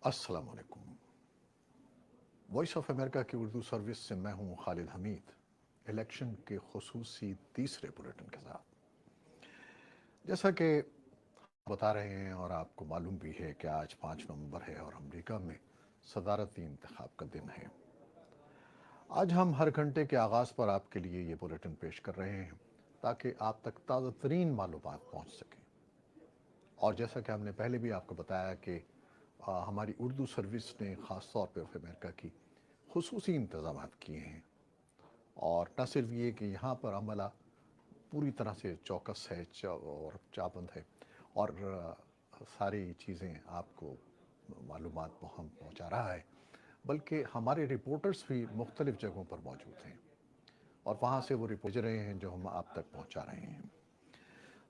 अस्सलाम वालेकुम। Voice of America की उर्दू सर्विस से मैं हूं खालिद हमीद, इलेक्शन के खुसूसी तीसरे बुलेटिन के साथ। जैसा कि बता रहे हैं और आपको मालूम भी है कि आज 5 नवंबर है और अमेरिका में सदारती इंतखाब का दिन है। आज हम हर घंटे के आगाज़ पर आपके लिए ये बुलेटिन पेश कर रहे हैं ताकि आप तक ताज़ा तरीन मालूमात पहुँच सकें। और जैसा कि हमने पहले भी आपको बताया कि हमारी उर्दू सर्विस ने ख़ास तौर पर अमेरिका की खुसूसी इंतज़ाम किए हैं। और न सिर्फ ये कि यहाँ पर अमला पूरी तरह से चौकस है और चाबंद है और सारी चीज़ें आपको मालूमात हम पहुँचा रहा है, बल्कि हमारे रिपोर्टर्स भी मुख्तलिफ़ जगहों पर मौजूद हैं और वहाँ से वो रिपोर्ट रहे हैं जो हम आप तक पहुँचा रहे हैं।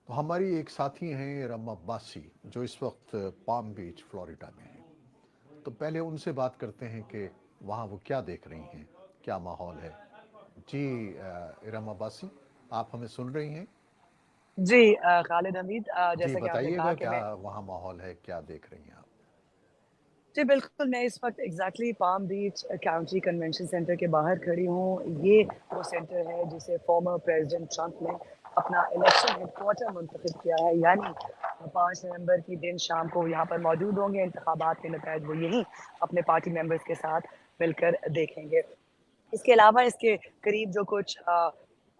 तो हमारी एक साथी हैं इरम अब्बासी, जो इस वक्त पाम बीच फ्लोरिडा में हैं। तो पहले उनसे बात करते हैं कि वहाँ वो क्या देख रही हैं, क्या माहौल है। जी इरम अब्बासी, आप हमें सुन रही हैं? जी खालिद हमीद, जी जैसा कि आपने कहा बताइएगा कि क्या मैं वहाँ माहौल है, क्या देख रही हैं आप? जी बिल्कुल, मैं इस वक्त एग्जैक्टली पाम बीच काउंटी कन्वेंशन सेंटर के बाहर खड़ी हूँ। ये वो सेंटर है जिसे फॉर्मर प्रेसिडेंट ट्रंप ने अपना इलेक्शन हेडक्वार्टर मुंतखब किया है, यानी 5 नवंबर की दिन शाम को यहाँ पर मौजूद होंगे। इंतखाबात के नतायज वो यहीं अपने पार्टी मेंबर्स के साथ मिलकर देखेंगे। इसके अलावा इसके करीब जो कुछ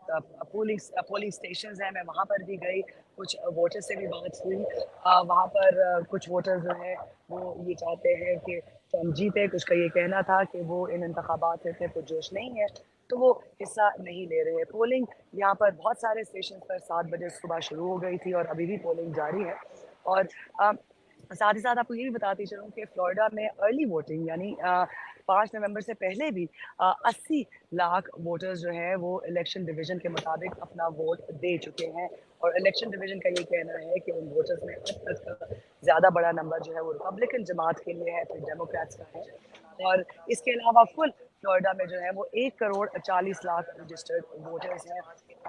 पोलिंग स्टेशंस हैं, मैं वहाँ पर भी गई, कुछ वोटर से भी बात हुई। वहाँ पर कुछ वोटर जो हैं वो ये चाहते हैं कि ट्रम्प जीते। कुछ का ये कहना था कि वो इन इंतखाबात में इतने पुरजोश नहीं है, तो वो हिस्सा नहीं ले रहे। पोलिंग यहाँ पर बहुत सारे स्टेशन पर 7 बजे सुबह शुरू हो गई थी और अभी भी पोलिंग जारी है। और साथ ही साथ आपको ये भी बताती चलूँ कि फ्लोरिडा में अर्ली वोटिंग यानी 5 नवंबर से पहले भी 80 लाख वोटर्स जो हैं वो इलेक्शन डिवीज़न के मुताबिक अपना वोट दे चुके हैं। और इलेक्शन डिवीज़न का ये कहना है कि उन वोटर्स में अब तक का ज़्यादा बड़ा नंबर जो है वो रिपब्लिकन जमात के लिए है, फिर डेमोक्रेट्स का है। और इसके अलावा कुल फ्लोरिडा में जो है वो 1 करोड़ 40 लाख रजिस्टर्ड वोटर्स हैं।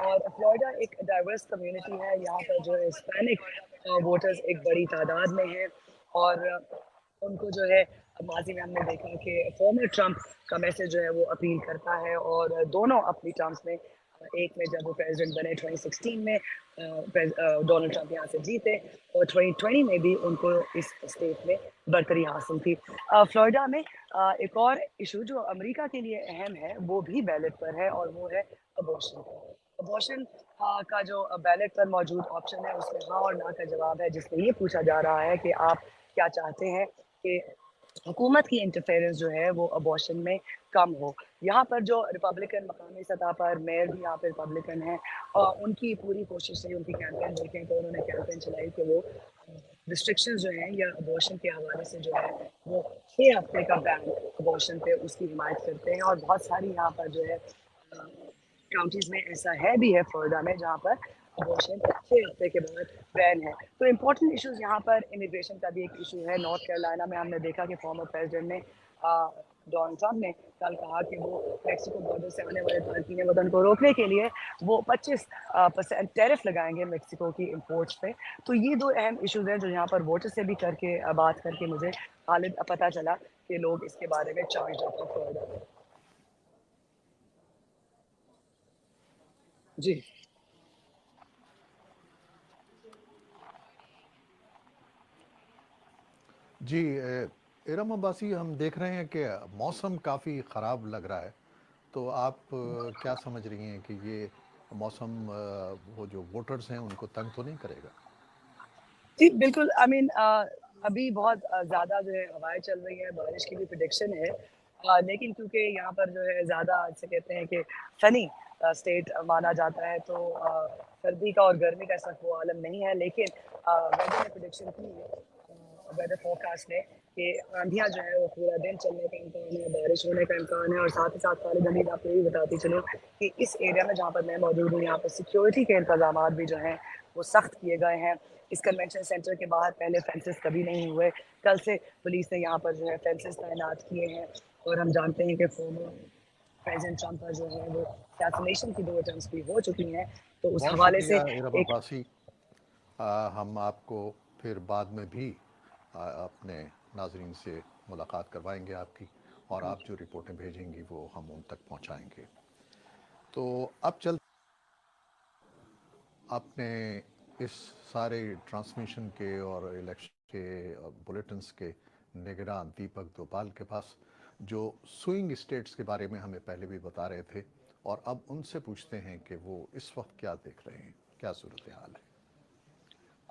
और फ्लोरिडा एक डाइवर्स कम्युनिटी है, यहाँ पर जो है हिस्पैनिक वोटर्स एक बड़ी तादाद में हैं। और उनको जो है माजी में हमने देखा कि फॉर्मर ट्रंप का मैसेज जो है वो अपील करता है। और दोनों अपनी टर्म्स में, एक में जब वो प्रेसिडेंट बने 2016 में, डोनाल्ड ट्रंप यहाँ से जीते, और 2020 में भी उनको इस स्टेट में बरतरी हासिल थी। फ्लोरिडा में एक और इशू जो अमेरिका के लिए अहम है वो भी बैलेट पर है, और वो है अबॉर्शन का। अबॉर्शन का जो बैलेट पर मौजूद ऑप्शन है उसमें हाँ और ना का जवाब है, जिसमें ये पूछा जा रहा है कि आप क्या चाहते हैं कि हुकूमत की इंटरफेरेंस जो है वो अबॉर्शन में कम हो। यहाँ पर जो रिपब्लिकन मकामी सतह पर मेयर भी यहाँ पे रिपब्लिकन हैं, और उनकी पूरी कोशिश रही, उनकी कैंपेन देखें तो उन्होंने कैंपेन चलाई कि वो रिस्ट्रिक्शंस जो हैं या अबॉर्शन के हवाले से जो है वो 6 हफ्ते का बैन अबॉर्शन पे उसकी हिमायत करते हैं। और बहुत सारी यहाँ पर जो है काउंटीज़ में ऐसा है भी है फ्लोरिडा में, जहाँ पर अबॉर्शन 6 हफ्ते के बाद बैन है। तो इम्पोर्टेंट इश्यूज़ यहाँ पर इमिग्रेशन का भी एक इशू है। नॉर्थ कैरोलिना में हमने देखा कि फॉर्मर प्रेसिडेंट ने डोनाल्ड ट्रंप ने कल कहा कि वो मेक्सिको बॉर्डर से आने वाले तारकीन वतन को रोकने के लिए वो 25% टैरिफ लगाएंगे मेक्सिको की इम्पोर्ट्स पे। तो ये दो अहम इश्यूज़ हैं जो यहाँ पर वोटर से भी करके बात करके मुझे हालिद पता चला कि लोग इसके बारे में चार्ज अप हैं फ्लोरिडा में। जी जी इरम अब्बासी, हम देख रहे हैं कि मौसम काफ़ी ख़राब लग रहा है। तो आप क्या समझ रही हैं कि ये मौसम वो जो वोटर्स हैं उनको तंग तो नहीं करेगा? जी, बिल्कुल। आई मीन अभी बहुत ज़्यादा जो है हवाएँ चल रही हैं, बारिश की भी प्रेडिक्शन है। लेकिन क्योंकि यहाँ पर जो है ज़्यादा जिसे कहते हैं कि सनी स्टेट माना जाता है, तो सर्दी का और गर्मी का ऐसा वो आलम नहीं है। लेकिन वेदर ने प्रेडिक्शन की है, वेदर फोरकास्ट ने, कि आंधियाँ जो है वो पूरा दिन चलने का इम्कान है, बारिश होने का इम्कान है। और साथ ही साथ खालिद हमीद, आपको ये भी बताती चलूँ कि इस एरिया में जहाँ पर मैं मौजूद हूँ, यहाँ पर सिक्योरिटी के इंतज़ामात भी जो हैं वो सख्त किए गए हैं। इस कन्वेंशन सेंटर के बाहर पहले फेंसेस कभी नहीं हुए, कल से पुलिस ने यहाँ पर जो है फेंसेस तैनात किए हैं। और हम जानते हैं कि फॉर्मर प्रेसिडेंट ट्रंप पर जो है वो असैसिनेशन की 2 अटेम्प्ट्स भी हो चुकी हैं, तो उस बहुत हवाले से शुक्रिया इरम एक अब्बासी। हम आपको फिर बाद में भी अपने नाजरीन से मुलाकात करवाएंगे आपकी, और आप जो रिपोर्टें भेजेंगी वो हम उन तक पहुंचाएंगे। तो अब चल आपने इस सारे ट्रांसमिशन के और इलेक्शन के बुलेटिन्स के निगरान दीपक दोभाल के पास, जो स्विंग स्टेट्स के बारे में हमें पहले भी बता रहे थे, और अब उनसे पूछते हैं कि वो इस वक्त क्या देख रहे हैं, क्या सूरत हाल है।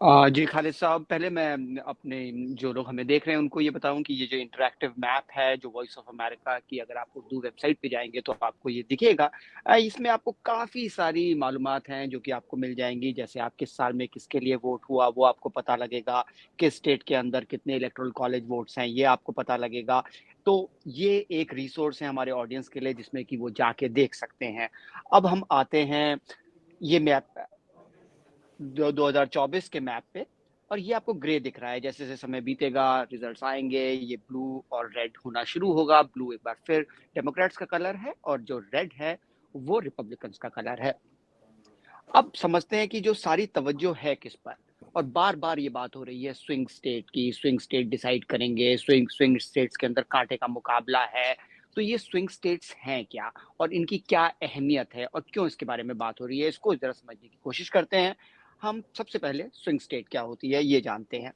जी खालिद साहब, पहले मैं अपने जो लोग हमें देख रहे हैं उनको ये बताऊं कि ये जो इंटरैक्टिव मैप है जो वॉइस ऑफ अमेरिका की, अगर आप उर्दू वेबसाइट पे जाएंगे तो आपको ये दिखेगा। इसमें आपको काफ़ी सारी मालूमात हैं जो कि आपको मिल जाएंगी, जैसे आप किस साल में किसके लिए वोट हुआ वो आपको पता लगेगा, किस स्टेट के अंदर कितने इलेक्टोरल कॉलेज वोट्स हैं ये आपको पता लगेगा। तो ये एक रिसोर्स है हमारे ऑडियंस के लिए जिसमें कि वो जाके देख सकते हैं। अब हम आते हैं ये मैप 2024 के मैप पे, और ये आपको ग्रे दिख रहा है। जैसे जैसे समय बीतेगा रिजल्ट्स आएंगे, ये ब्लू और रेड होना शुरू होगा। ब्लू एक बार फिर डेमोक्रेट्स का कलर है और जो रेड है वो रिपब्लिकन्स का कलर है। अब समझते हैं कि जो सारी तवज्जो है किस पर, और बार बार ये बात हो रही है स्विंग स्टेट की, स्विंग स्टेट डिसाइड करेंगे, स्विंग स्टेट्स के अंदर कांटे का मुकाबला है। तो ये स्विंग स्टेट्स हैं क्या, और इनकी क्या अहमियत है, और क्यों इसके बारे में बात हो रही है, इसको जरा समझने की कोशिश करते हैं। हम सबसे पहले स्विंग स्टेट क्या होती है ये जानते हैं।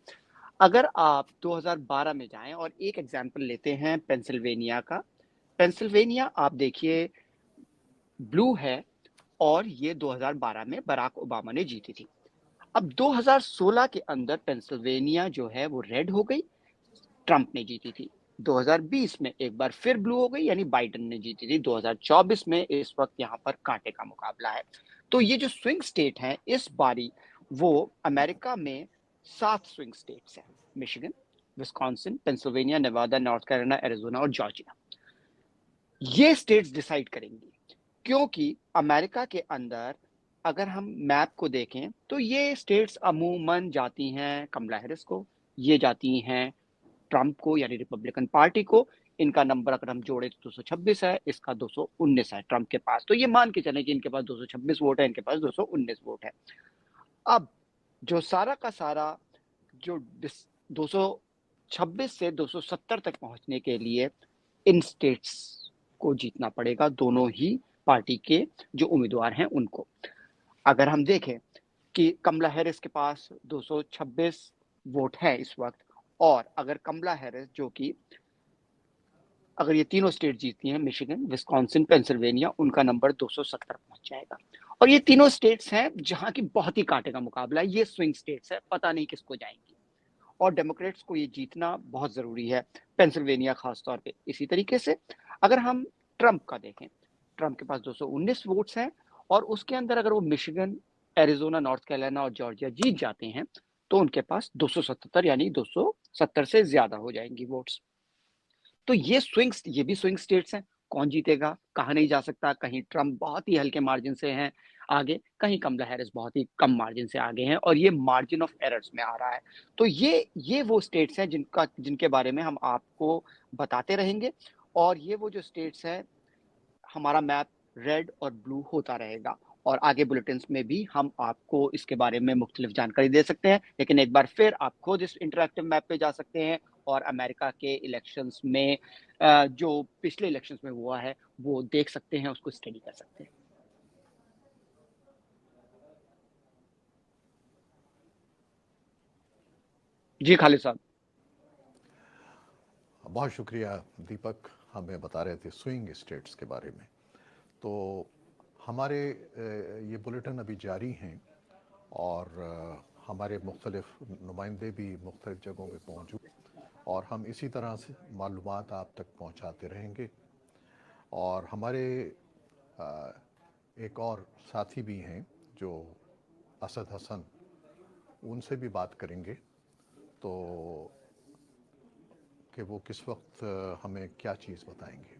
अगर आप 2012 में जाएं और एक एग्जाम्पल लेते हैं पेंसिल्वेनिया का। पेंसिल्वेनिया आप देखिए ब्लू है, और ये 2012 में बराक ओबामा ने जीती थी। अब 2016 के अंदर पेंसिल्वेनिया जो है वो रेड हो गई, ट्रंप ने जीती थी। 2020 में एक बार फिर ब्लू हो गई, यानी बाइडेन ने जीती थी। 2024 में इस वक्त यहाँ पर कांटे का मुकाबला है। तो ये जो स्विंग स्टेट हैं इस बारी, वो अमेरिका में 7 स्विंग स्टेट्स हैं: Michigan, Wisconsin, Pennsylvania, Nevada, North Carolina, Arizona और जॉर्जिया। ये स्टेट्स डिसाइड करेंगी, क्योंकि अमेरिका के अंदर अगर हम मैप को देखें तो ये स्टेट्स अमूमन जाती हैं कमला हैरिस को, ये जाती हैं ट्रंप को यानी रिपब्लिकन पार्टी को। इनका नंबर अगर हम जोड़े तो 226 है, इसका 219 है ट्रंप के पास। तो ये मान के चलें कि इनके पास 226 वोट है, इनके पास 219 वोट है। अब जो सारा का सारा जो 226 से 270 तक पहुंचने के लिए इन स्टेट्स को जीतना पड़ेगा, दोनों ही पार्टी के जो उम्मीदवार हैं उनको। अगर हम देखें कि कमला हैरिस के पास 226 वोट है इस वक्त, और अगर कमला हैरिस जो कि अगर ये तीनों स्टेट जीतती हैं, मिशिगन, विस्कॉन्सिन, पेंसिल्वेनिया, उनका नंबर 270 पहुंच जाएगा। और ये तीनों स्टेट्स हैं जहां की बहुत ही कांटे का मुकाबला है। ये स्विंग स्टेट्स है, पता नहीं किसको जाएंगी, और डेमोक्रेट्स को ये जीतना बहुत जरूरी है, पेंसिल्वेनिया खासतौर पे। इसी तरीके से अगर हम ट्रंप का देखें, ट्रंप के पास 219 वोट्स हैं, और उसके अंदर अगर वो मिशिगन, एरिजोना, नॉर्थ कैरोलिना और जॉर्जिया जीत जाते हैं तो उनके पास 277 यानी 270 से ज्यादा हो जाएंगी वोट्स। तो ये भी स्विंग स्टेट्स हैं। कौन जीतेगा कहा नहीं जा सकता। कहीं ट्रंप बहुत ही हल्के मार्जिन से हैं आगे, कहीं कमला हैरिस बहुत ही कम मार्जिन से आगे हैं, और ये मार्जिन ऑफ एरर्स में आ रहा है। तो ये वो स्टेट्स हैं जिनके बारे में हम आपको बताते रहेंगे, और ये वो जो स्टेट्स हैं, हमारा मैप रेड और ब्लू होता रहेगा, और आगे बुलेटिन्स में भी हम आपको इसके बारे में मुख्तलिफ जानकारी दे सकते हैं। लेकिन एक बार फिर आप खुद इस इंटरैक्टिव मैप पे जा सकते हैं और अमेरिका के इलेक्शंस में जो पिछले इलेक्शंस में हुआ है वो देख सकते हैं, उसको स्टडी कर सकते हैं। जी खालिद साहब। बहुत शुक्रिया दीपक, हमें बता रहे थे स्विंग स्टेट्स के बारे में। तो हमारे ये बुलेटिन अभी जारी हैं, और हमारे मुख्तलिफ नुमाइंदे भी मुख्तलिफ जगहों पे मौजूद, और हम इसी तरह से मालूमात आप तक पहुंचाते रहेंगे। और हमारे एक और साथी भी हैं जो असद हसन, उनसे भी बात करेंगे तो कि वो किस वक्त हमें क्या चीज़ बताएंगे।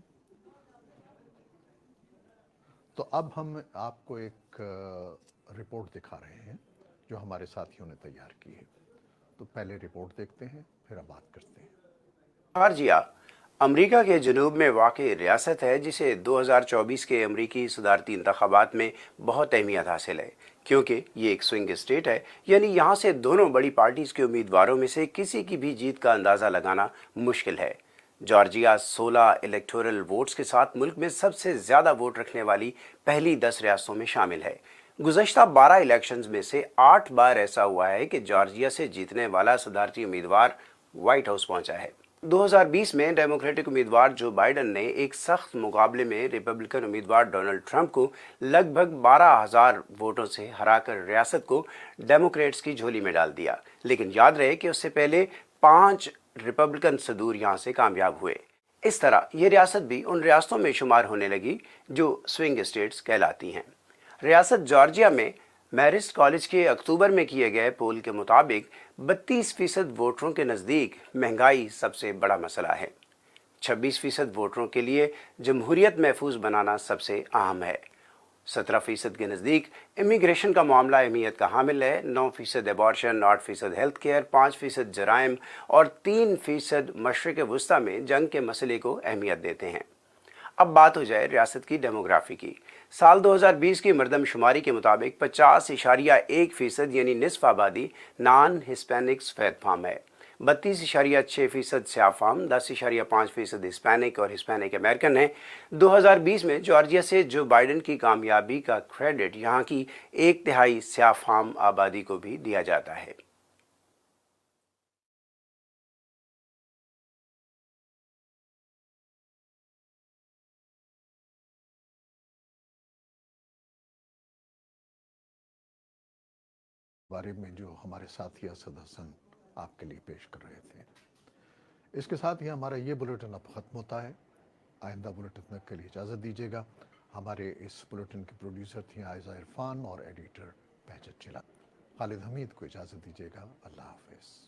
तो अब हम आपको एक रिपोर्ट दिखा रहे हैं जो हमारे साथियों ने तैयार की है। तो पहले रिपोर्ट देखते हैं, फिर हम बात करते हैं। जॉर्जिया अमेरिका के जनूब में वाक़ई रियासत है जिसे 2024 के अमेरिकी सदारती इंतखाबात में बहुत अहमियत हासिल है, क्योंकि ये एक स्विंग स्टेट है, यानी यहाँ से दोनों बड़ी पार्टीज़ के उम्मीदवारों में से किसी की भी जीत का अंदाज़ा लगाना मुश्किल है। जॉर्जिया 16 इलेक्टोरल वोट्स के साथ मुल्क में सबसे ज़्यादा वोट रखने वाली पहली 10 रियासतों में शामिल है। गुज़श्ता 12 इलेक्शंस में से 8 बार ऐसा हुआ है कि जॉर्जिया से जीतने वाला सदारती उम्मीदवार व्हाइट हाउस पहुंचा है। 2020 में डेमोक्रेटिक उम्मीदवार जो बाइडन ने एक सख्त मुकाबले में रिपब्लिकन उम्मीदवार डोनाल्ड ट्रंप को लगभग 12,000 वोटों से हराकर रियासत को डेमोक्रेट्स की झोली में डाल दिया। लेकिन याद रहे कि उससे पहले 5 रिपब्लिकन सदूर यहां से कामयाब हुए। इस तरह ये रियासत भी उन रियासतों में शुमार होने लगी जो स्विंग स्टेट्स कहलाती हैं। रियासत जॉर्जिया में मैरिस्ट कॉलेज के अक्टूबर में किए गए पोल के मुताबिक 32% वोटरों के नज़दीक महंगाई सबसे बड़ा मसला है। 26% वोटरों के लिए जमहूरियत महफूज बनाना सबसे अहम है। 17% के नज़दीक इमिग्रेशन का मामला अहमियत का हामिल है। 9% एबॉर्शन, 8% हेल्थ केयर, 5% जराइम और 3% मशरिक़ वस्ता में जंग के मसले को अहमियत देते हैं। अब बात हो जाए रियासत की डेमोग्राफी की। साल 2020 की मरदमशुमारी के मुताबिक 50.1% यानी निस्फ आबादी नॉन हिस्पैनिक्स फैदफाम है। 32.6% स्याफाम, 10.5% हिस्पैनिक और हिस्पैनिक अमेरिकन है। 2020 में जॉर्जिया से जो बाइडन की कामयाबी का क्रेडिट यहाँ की 1/3 स्याफाम आबादी को भी दिया जाता है। बारे में जो हमारे साथी असद हसन आपके लिए पेश कर रहे थे। इसके साथ ही हमारा ये बुलेटिन अब ख़त्म होता है। आइंदा बुलेटिन के लिए इजाज़त दीजिएगा। हमारे इस बुलेटिन के प्रोड्यूसर थी आयज़ा इरफान और एडिटर बहजत चिला। खालिद हमीद को इजाज़त दीजिएगा। अल्लाह हाफ़िज़।